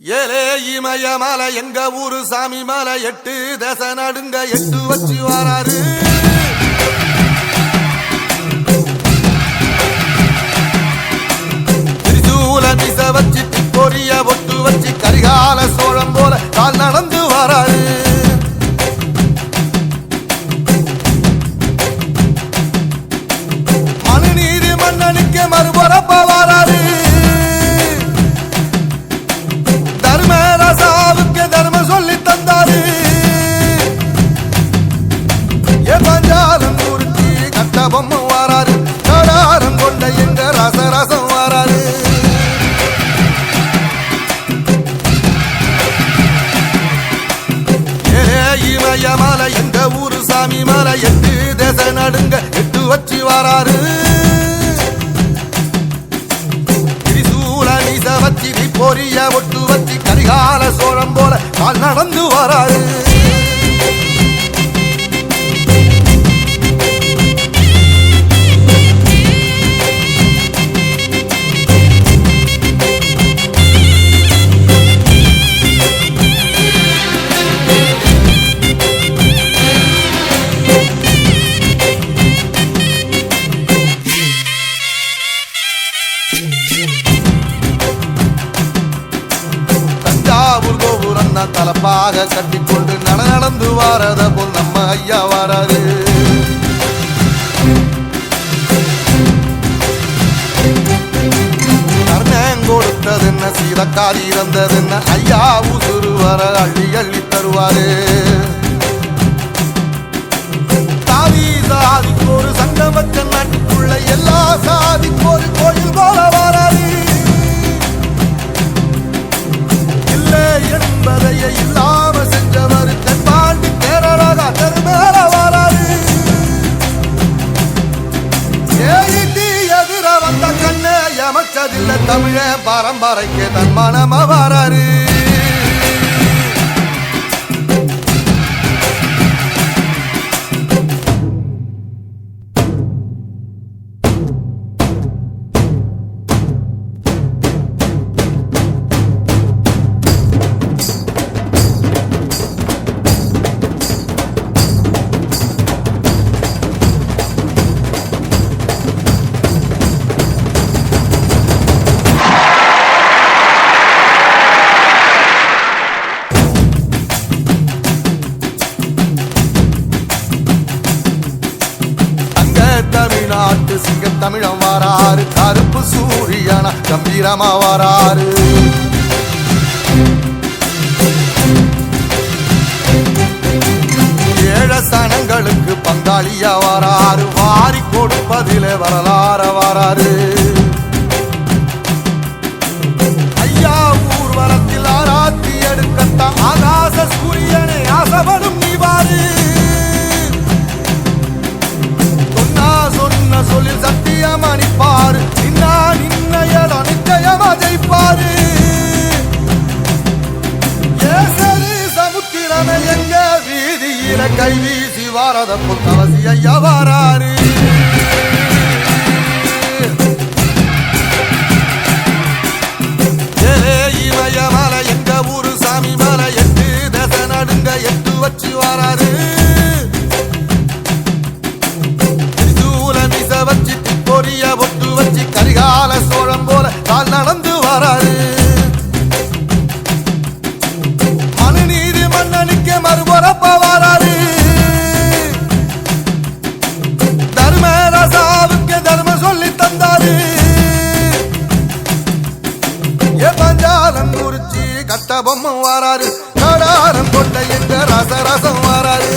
ஏலே இமய மலை எங்க ஊரு சாமி மலை 8 தேச நடுங்க 8 வச்சு வராரு. திரிசூல மிச வச்சு பொரிய ஒட்டு வச்சு கரிகால சோழம் போல கால் நடந்து வராரு. மனுநீதி மன்னனுக்கு மறுபரப்ப வராரு. தர்மராசாவுக்கு தர்மம் சொல்லி தந்தாரு. பஞ்சாலம் குறிச்சி கட்ட பொம்மை வாராரு. கடாரம் கொண்ட எங்க ரசரசம் வாராரு. இமய மலை எங்க ஊரு சாமி மலை 8 தேச நடுங்க 8 வச்சு வாராரு. வச்சி பொரிய ஒட்டு வச்சி கரிகால சோழம் போல கால் நடந்து வராரு. தலப்பாக கட்டிக்கொண்டு நடந்து வாரத போல் நம்ம ஐயா வாராரு. கர்ணன் கொடுத்தது என்ன சீதக்காரி இறந்தது என்ன ஐயா உசுறு வர அள்ளி அள்ளி தருவாரு. சாதி சாதிக்கு ஒரு சங்கம் வச்ச நாட்டுக்குள்ள எல்லா சாதிக்கு ஒரு கோயில் போல வாராரு. என்பதையே இல்லாம செஞ்சவர் தென்பாண்டி கேரளாக தெருமேல வராரு. எதிர வந்த கண்ணே எமச்சதில்லை தமிழ பரம்பரைக்கு தன் மனம வராரு. தமிழ்நாட்டு சிங்க தமிழம் வாராரு. கருப்பு சூரியனா கம்பீரமா வாராரு. ஏழ சனங்களுக்கு பங்காளியா வாராரு. வாரி கொடுப்பதிலே வரலாற வாராரு. ஐயா ஊர்வலத்தில் ஆராத்தி எடுக்கத்தான் ஆகாச சூரியனை ஆசைப்படும் நீவாரு. சொன்ன சொல்லில் சத்தியம் அணிப்பாரு. நின்னையடம் நிச்சயமா ஜெயிப்பாரு. சமுத்திரமே எங்க வீதியில கை வீசி வாரத புத்தவசி ஐயா வாராரு. இமய மலை எங்க ஊரு சாமி மலை 8 தேச நடுங்க 8 வச்சு வாராரு. வச்சு பொரிய ஒட்டு வச்சு கரிகால சோழம் போல கால் நடந்து வராரு. மனுநீதி மன்னனுக்கு மறுபரப்ப வராரு. தர்மராசாவுக்கு தர்மம் சொல்லி தந்தாரு. பஞ்சாலம் குறிச்சி கட்ட பொம்மை வாராரு. கடாரம் கொண்ட எங்க ரசரசம் வாராரு.